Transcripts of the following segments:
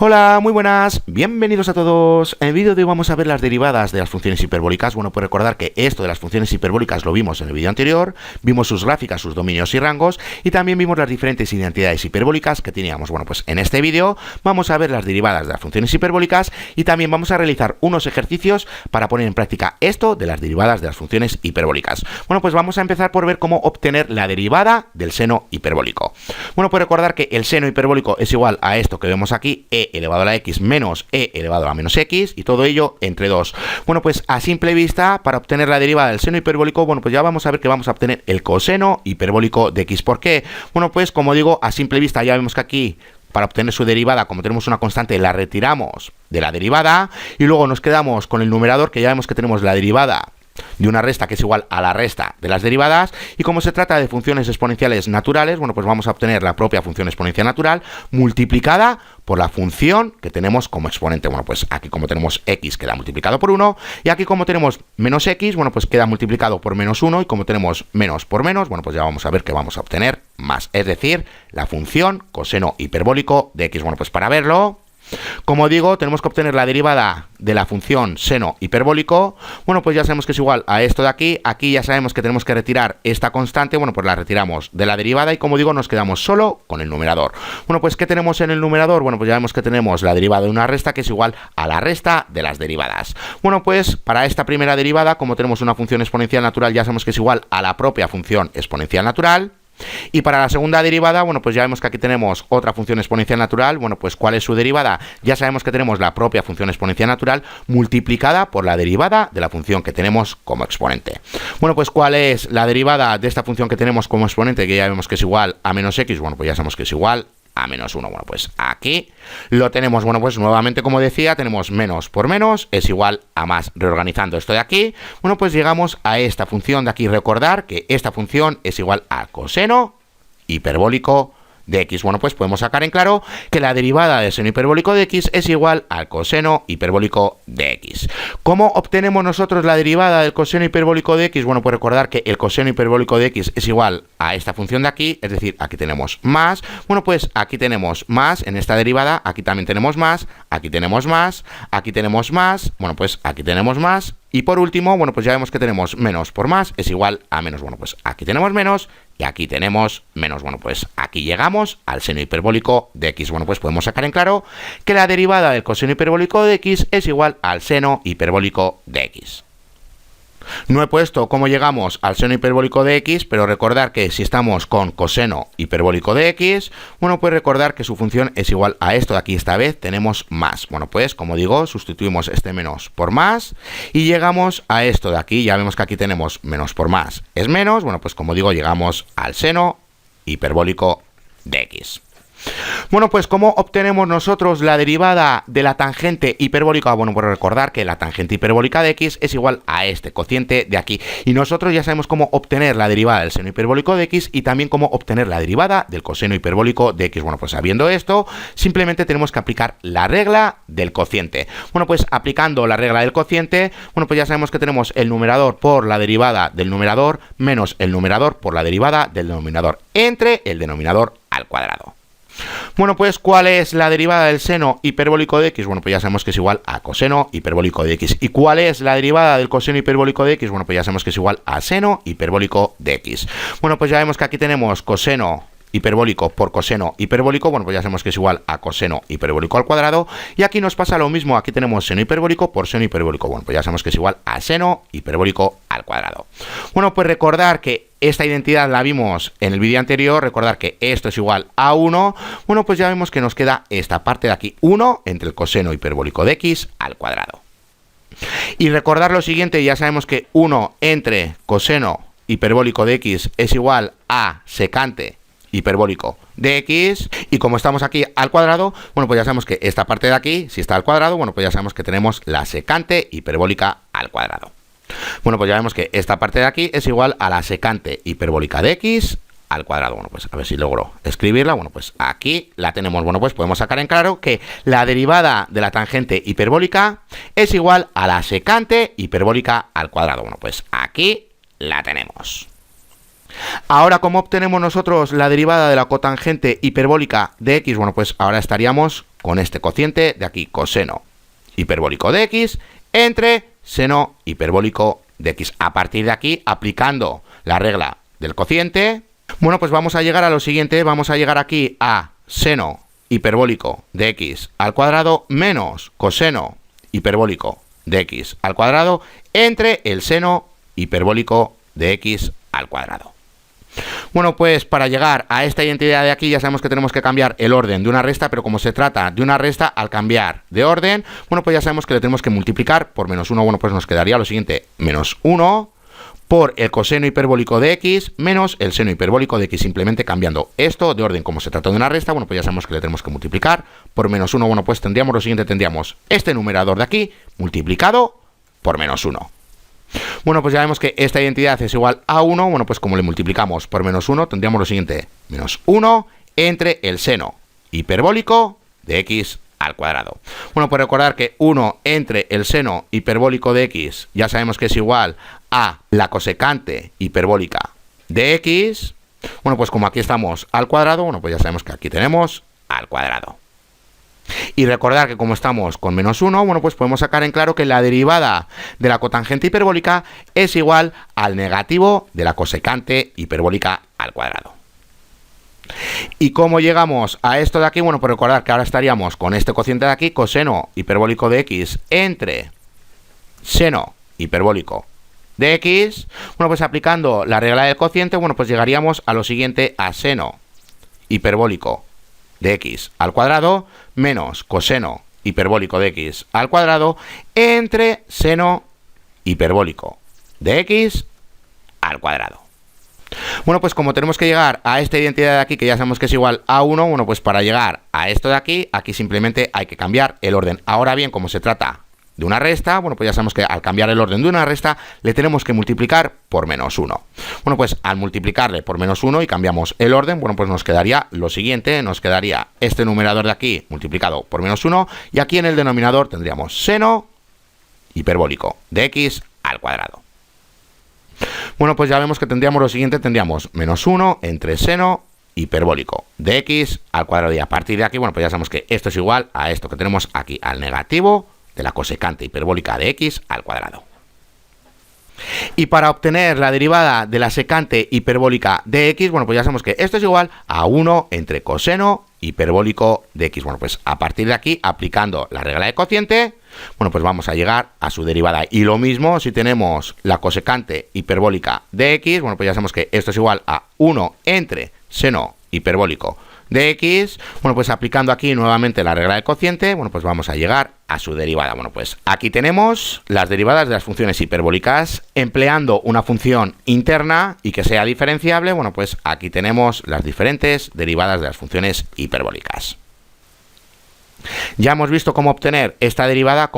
Hola, muy buenas, bienvenidos a todos. En el vídeo de hoy vamos a ver las derivadas de las funciones hiperbólicas. Bueno, pues recordar que esto de las funciones hiperbólicas lo vimos en el vídeo anterior, vimos sus gráficas, sus dominios y rangos, y también vimos las diferentes identidades hiperbólicas que teníamos. Bueno, pues en este vídeo vamos a ver las derivadas de las funciones hiperbólicas y también vamos a realizar unos ejercicios para poner en práctica esto de las derivadas de las funciones hiperbólicas. Bueno, pues vamos a empezar por ver cómo obtener la derivada del seno hiperbólico. Bueno, pues recordar que el seno hiperbólico es igual a esto que vemos aquí, e elevado a la x menos e elevado a la menos x, y todo ello entre 2. Bueno, pues a simple vista, para obtener la derivada del seno hiperbólico, bueno, pues ya vamos a ver que vamos a obtener el coseno hiperbólico de x. ¿Por qué? Bueno, pues como digo, a simple vista ya vemos que aquí, para obtener su derivada, como tenemos una constante, la retiramos de la derivada, y luego nos quedamos con el numerador, que ya vemos que tenemos la derivada de una resta que es igual a la resta de las derivadas, y como se trata de funciones exponenciales naturales, bueno, pues vamos a obtener la propia función exponencial natural multiplicada por la función que tenemos como exponente. Bueno, pues aquí como tenemos x queda multiplicado por 1, y aquí como tenemos menos x, bueno, pues queda multiplicado por menos 1, y como tenemos menos por menos, bueno, pues ya vamos a ver que vamos a obtener más, es decir, la función coseno hiperbólico de x. Bueno, pues para verlo, como digo, tenemos que obtener la derivada de la función seno hiperbólico. Bueno, pues ya sabemos que es igual a esto de aquí. Aquí ya sabemos que tenemos que retirar esta constante. Bueno, pues la retiramos de la derivada y, como digo, nos quedamos solo con el numerador. Bueno, pues ¿qué tenemos en el numerador? Bueno, pues ya vemos que tenemos la derivada de una resta que es igual a la resta de las derivadas. Bueno, pues para esta primera derivada, como tenemos una función exponencial natural, ya sabemos que es igual a la propia función exponencial natural. Y para la segunda derivada, bueno, pues ya vemos que aquí tenemos otra función exponencial natural. Bueno, pues ¿cuál es su derivada? Ya sabemos que tenemos la propia función exponencial natural multiplicada por la derivada de la función que tenemos como exponente. Bueno, pues ¿cuál es la derivada de esta función que tenemos como exponente? Que ya vemos que es igual a menos x. Bueno, pues ya sabemos que es igual a menos 1. Bueno, pues aquí lo tenemos. Bueno, pues nuevamente, como decía, tenemos menos por menos es igual a más. Reorganizando esto de aquí, bueno, pues llegamos a esta función de aquí. Recordar que esta función es igual a coseno hiperbólico de x. Bueno, pues podemos sacar en claro que la derivada del seno hiperbólico de x es igual al coseno hiperbólico de x. ¿Cómo obtenemos nosotros la derivada del coseno hiperbólico de x? Bueno, pues recordar que el coseno hiperbólico de x es igual a esta función de aquí, es decir, aquí tenemos más. Bueno, pues aquí tenemos más en esta derivada, aquí también tenemos más, aquí tenemos más, aquí tenemos más, bueno, pues aquí tenemos más. Y por último, bueno, pues ya vemos que tenemos menos por más es igual a menos. Bueno, pues aquí tenemos menos y aquí tenemos menos. Bueno, pues aquí llegamos al seno hiperbólico de x. Bueno, pues podemos sacar en claro que la derivada del coseno hiperbólico de x es igual al seno hiperbólico de x. No he puesto cómo llegamos al seno hiperbólico de x, pero recordar que si estamos con coseno hiperbólico de x, bueno, pues recordar que su función es igual a esto de aquí. Esta vez tenemos más. Bueno, pues como digo, sustituimos este menos por más y llegamos a esto de aquí. Ya vemos que aquí tenemos menos por más es menos. Bueno, pues como digo, llegamos al seno hiperbólico de x. Bueno, pues ¿cómo obtenemos nosotros la derivada de la tangente hiperbólica? Bueno, pues recordar que la tangente hiperbólica de x es igual a este cociente de aquí. Y nosotros ya sabemos cómo obtener la derivada del seno hiperbólico de x y también cómo obtener la derivada del coseno hiperbólico de x. Bueno, pues sabiendo esto, simplemente tenemos que aplicar la regla del cociente. Bueno, pues aplicando la regla del cociente, bueno, pues ya sabemos que tenemos el numerador por la derivada del numerador menos el numerador por la derivada del denominador entre el denominador al cuadrado. Bueno, pues ¿cuál es la derivada del seno hiperbólico de x? Bueno, pues ya sabemos que es igual a coseno hiperbólico de x. ¿Y cuál es la derivada del coseno hiperbólico de x? Bueno, pues ya sabemos que es igual a seno hiperbólico de x. Bueno, pues ya vemos que aquí tenemos coseno hiperbólico por coseno hiperbólico. Bueno, pues ya sabemos que es igual a coseno hiperbólico al cuadrado. Y aquí nos pasa lo mismo. Aquí tenemos seno hiperbólico por seno hiperbólico. Bueno, pues ya sabemos que es igual a seno hiperbólico al cuadrado. Bueno, pues recordar que esta identidad la vimos en el vídeo anterior. Recordar que esto es igual a 1. Bueno, pues ya vemos que nos queda esta parte de aquí, 1 entre el coseno hiperbólico de x al cuadrado. Y recordar lo siguiente, ya sabemos que 1 entre coseno hiperbólico de x es igual a secante hiperbólico de x, y como estamos aquí al cuadrado, bueno, pues ya sabemos que esta parte de aquí, si está al cuadrado, bueno, pues ya sabemos que tenemos la secante hiperbólica al cuadrado. Bueno, pues ya vemos que esta parte de aquí es igual a la secante hiperbólica de x al cuadrado. Bueno, pues a ver si logro escribirla. Bueno, pues aquí la tenemos. Bueno, pues podemos sacar en claro que la derivada de la tangente hiperbólica es igual a la secante hiperbólica al cuadrado. Bueno, pues aquí la tenemos. Ahora, ¿cómo obtenemos nosotros la derivada de la cotangente hiperbólica de x? Bueno, pues ahora estaríamos con este cociente de aquí, coseno hiperbólico de x, entre seno hiperbólico de x. A partir de aquí, aplicando la regla del cociente, bueno, pues vamos a llegar a lo siguiente, vamos a llegar aquí a seno hiperbólico de x al cuadrado menos coseno hiperbólico de x al cuadrado entre el seno hiperbólico de x al cuadrado. Bueno, pues para llegar a esta identidad de aquí ya sabemos que tenemos que cambiar el orden de una resta, pero como se trata de una resta, al cambiar de orden, bueno, pues ya sabemos que le tenemos que multiplicar por menos 1, bueno, pues nos quedaría lo siguiente, menos 1 por el coseno hiperbólico de x menos el seno hiperbólico de x, simplemente cambiando esto de orden. Como se trata de una resta, bueno, pues ya sabemos que le tenemos que multiplicar por menos 1, bueno, pues tendríamos lo siguiente, tendríamos este numerador de aquí multiplicado por menos 1. Bueno, pues ya vemos que esta identidad es igual a 1, bueno, pues como le multiplicamos por menos 1, tendríamos lo siguiente, menos 1 entre el seno hiperbólico de x al cuadrado. Bueno, pues recordar que 1 entre el seno hiperbólico de x ya sabemos que es igual a la cosecante hiperbólica de x. Bueno, pues como aquí estamos al cuadrado, bueno, pues ya sabemos que aquí tenemos al cuadrado. Y recordar que como estamos con menos 1, bueno, pues podemos sacar en claro que la derivada de la cotangente hiperbólica es igual al negativo de la cosecante hiperbólica al cuadrado. ¿Y cómo llegamos a esto de aquí? Bueno, pues recordar que ahora estaríamos con este cociente de aquí, coseno hiperbólico de x entre seno hiperbólico de x. Bueno, pues aplicando la regla del cociente, bueno, pues llegaríamos a lo siguiente, a seno hiperbólico de x al cuadrado menos coseno hiperbólico de x al cuadrado entre seno hiperbólico de x al cuadrado. Bueno, pues como tenemos que llegar a esta identidad de aquí, que ya sabemos que es igual a 1, bueno, pues para llegar a esto de aquí, aquí simplemente hay que cambiar el orden. Ahora bien, como se trata de una resta, bueno, pues ya sabemos que al cambiar el orden de una resta, le tenemos que multiplicar por menos 1. Bueno, pues al multiplicarle por menos 1 y cambiamos el orden, bueno, pues nos quedaría lo siguiente, nos quedaría este numerador de aquí multiplicado por menos 1, y aquí en el denominador tendríamos seno hiperbólico de x al cuadrado. Bueno, pues ya vemos que tendríamos lo siguiente, tendríamos menos 1 entre seno hiperbólico de x al cuadrado, y a partir de aquí, bueno, pues ya sabemos que esto es igual a esto que tenemos aquí, al negativo de la cosecante hiperbólica de x al cuadrado. Y para obtener la derivada de la secante hiperbólica de x, bueno, pues ya sabemos que esto es igual a 1 entre coseno hiperbólico de x. Bueno, pues a partir de aquí, aplicando la regla de cociente, bueno, pues vamos a llegar a su derivada. Y lo mismo si tenemos la cosecante hiperbólica de x, bueno, pues ya sabemos que esto es igual a 1 entre seno hiperbólico de x. Bueno, pues aplicando aquí nuevamente la regla de cociente, bueno, pues vamos a llegar a su derivada. Bueno, pues aquí tenemos las derivadas de las funciones hiperbólicas empleando una función interna y que sea diferenciable. Bueno, pues aquí tenemos las diferentes derivadas de las funciones hiperbólicas. Ya hemos visto cómo obtener esta derivada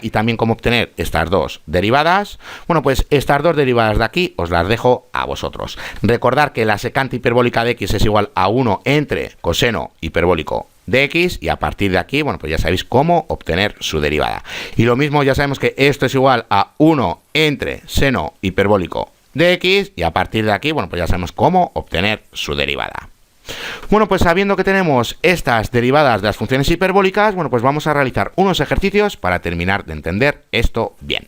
y también cómo obtener estas dos derivadas. Bueno, pues estas dos derivadas de aquí os las dejo a vosotros. Recordar que la secante hiperbólica de x es igual a 1 entre coseno hiperbólico de x, y a partir de aquí, bueno, pues ya sabéis cómo obtener su derivada. Y lo mismo, ya sabemos que esto es igual a 1 entre seno hiperbólico de x, y a partir de aquí, bueno, pues ya sabemos cómo obtener su derivada. Bueno, pues sabiendo que tenemos estas derivadas de las funciones hiperbólicas, bueno, pues vamos a realizar unos ejercicios para terminar de entender esto bien.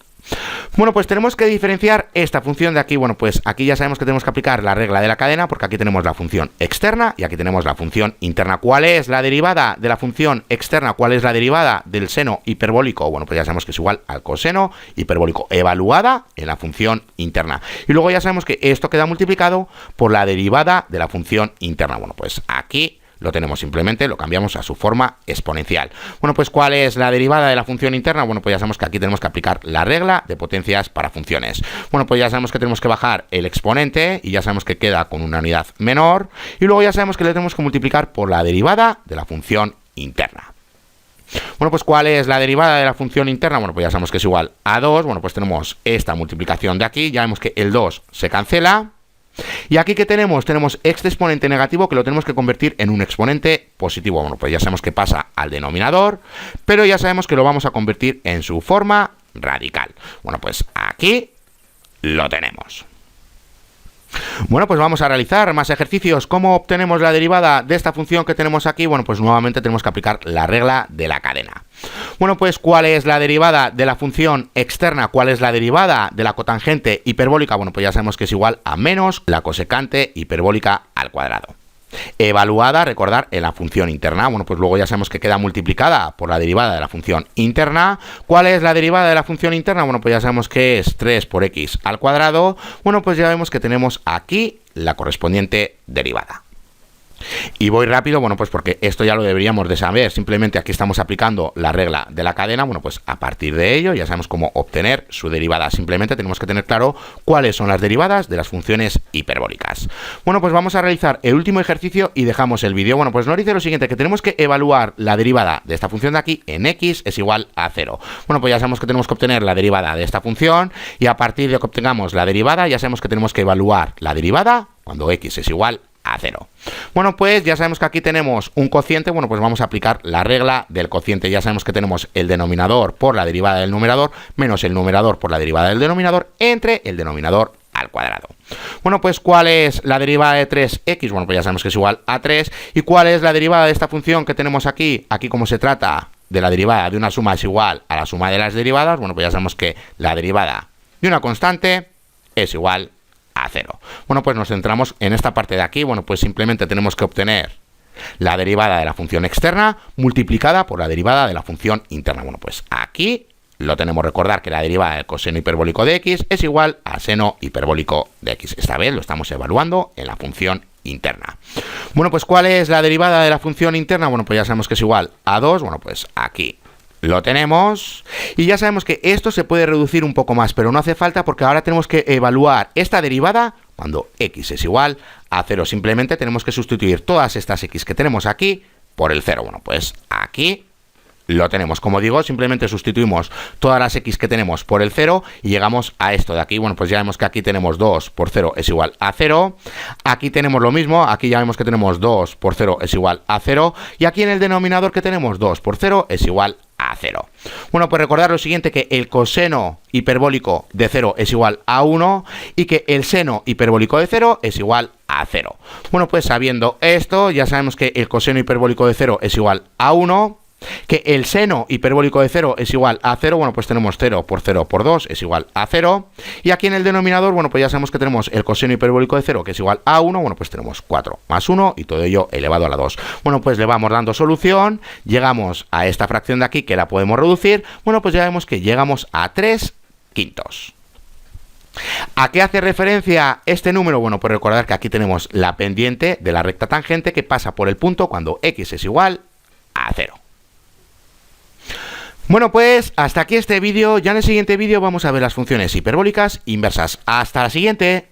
Bueno, pues tenemos que diferenciar esta función de aquí. Bueno, pues aquí ya sabemos que tenemos que aplicar la regla de la cadena, porque aquí tenemos la función externa y aquí tenemos la función interna. ¿Cuál es la derivada de la función externa? ¿Cuál es la derivada del seno hiperbólico? Bueno, pues ya sabemos que es igual al coseno hiperbólico evaluada en la función interna. Y luego ya sabemos que esto queda multiplicado por la derivada de la función interna. Bueno, pues aquí lo tenemos, simplemente lo cambiamos a su forma exponencial. Bueno, pues ¿cuál es la derivada de la función interna? Bueno, pues ya sabemos que aquí tenemos que aplicar la regla de potencias para funciones. Bueno, pues ya sabemos que tenemos que bajar el exponente y ya sabemos que queda con una unidad menor. Y luego ya sabemos que le tenemos que multiplicar por la derivada de la función interna. Bueno, pues ¿cuál es la derivada de la función interna? Bueno, pues ya sabemos que es igual a 2. Bueno, pues tenemos esta multiplicación de aquí. Ya vemos que el 2 se cancela. Y aquí que tenemos este exponente negativo que lo tenemos que convertir en un exponente positivo. Bueno, pues ya sabemos que pasa al denominador, pero ya sabemos que lo vamos a convertir en su forma radical. Bueno, pues aquí lo tenemos. Bueno, pues vamos a realizar más ejercicios. ¿Cómo obtenemos la derivada de esta función que tenemos aquí? Bueno, pues nuevamente tenemos que aplicar la regla de la cadena. Bueno, pues ¿cuál es la derivada de la función externa? ¿Cuál es la derivada de la cotangente hiperbólica? Bueno, pues ya sabemos que es igual a menos la cosecante hiperbólica al cuadrado. Evaluada, recordar, en la función interna. Bueno, pues luego ya sabemos que queda multiplicada por la derivada de la función interna. ¿Cuál es la derivada de la función interna? Bueno, pues ya sabemos que es 3 por x al cuadrado. Bueno, pues ya vemos que tenemos aquí la correspondiente derivada. Y voy rápido, bueno, pues porque esto ya lo deberíamos de saber. Simplemente aquí estamos aplicando la regla de la cadena. Bueno, pues a partir de ello ya sabemos cómo obtener su derivada. Simplemente tenemos que tener claro cuáles son las derivadas de las funciones hiperbólicas. Bueno, pues vamos a realizar el último ejercicio y dejamos el vídeo. Bueno, pues nos dice lo siguiente, que tenemos que evaluar la derivada de esta función de aquí en x es igual a 0. Bueno, pues ya sabemos que tenemos que obtener la derivada de esta función y a partir de que obtengamos la derivada ya sabemos que tenemos que evaluar la derivada cuando x es igual a 0. Bueno, pues ya sabemos que aquí tenemos un cociente. Bueno, pues vamos a aplicar la regla del cociente. Ya sabemos que tenemos el denominador por la derivada del numerador menos el numerador por la derivada del denominador entre el denominador al cuadrado. Bueno, pues ¿cuál es la derivada de 3x? Bueno, pues ya sabemos que es igual a 3. ¿Y cuál es la derivada de esta función que tenemos aquí? Aquí, como se trata de la derivada de una suma es igual a la suma de las derivadas, bueno, pues ya sabemos que la derivada de una constante es igual a 0. Bueno, pues nos centramos en esta parte de aquí. Bueno, pues simplemente tenemos que obtener la derivada de la función externa multiplicada por la derivada de la función interna. Bueno, pues aquí lo tenemos. Recordar que la derivada del coseno hiperbólico de x es igual a seno hiperbólico de x. Esta vez lo estamos evaluando en la función interna. Bueno, pues ¿cuál es la derivada de la función interna? Bueno, pues ya sabemos que es igual a 2. Bueno, pues aquí lo tenemos y ya sabemos que esto se puede reducir un poco más, pero no hace falta porque ahora tenemos que evaluar esta derivada cuando x es igual a 0. Simplemente tenemos que sustituir todas estas x que tenemos aquí por el 0. Bueno, pues aquí lo tenemos. Como digo, simplemente sustituimos todas las x que tenemos por el 0 y llegamos a esto de aquí. Bueno, pues ya vemos que aquí tenemos 2 por 0 es igual a 0. Aquí tenemos lo mismo. Aquí ya vemos que tenemos 2 por 0 es igual a 0. Y aquí en el denominador que tenemos 2 por 0 es igual a 0. Bueno, pues recordar lo siguiente, que el coseno hiperbólico de 0 es igual a 1 y que el seno hiperbólico de 0 es igual a 0. Bueno, pues sabiendo esto, ya sabemos que el coseno hiperbólico de 0 es igual a 1, que el seno hiperbólico de 0 es igual a 0, bueno, pues tenemos 0 por 0 por 2 es igual a 0. Y aquí en el denominador, bueno, pues ya sabemos que tenemos el coseno hiperbólico de 0 que es igual a 1, bueno, pues tenemos 4 más 1 y todo ello elevado a la 2. Bueno, pues le vamos dando solución, llegamos a esta fracción de aquí que la podemos reducir, bueno, pues ya vemos que llegamos a 3 quintos. ¿A qué hace referencia este número? Bueno, pues recordar que aquí tenemos la pendiente de la recta tangente que pasa por el punto cuando x es igual a 0. Bueno, pues hasta aquí este vídeo. Ya en el siguiente vídeo vamos a ver las funciones hiperbólicas inversas. ¡Hasta la siguiente!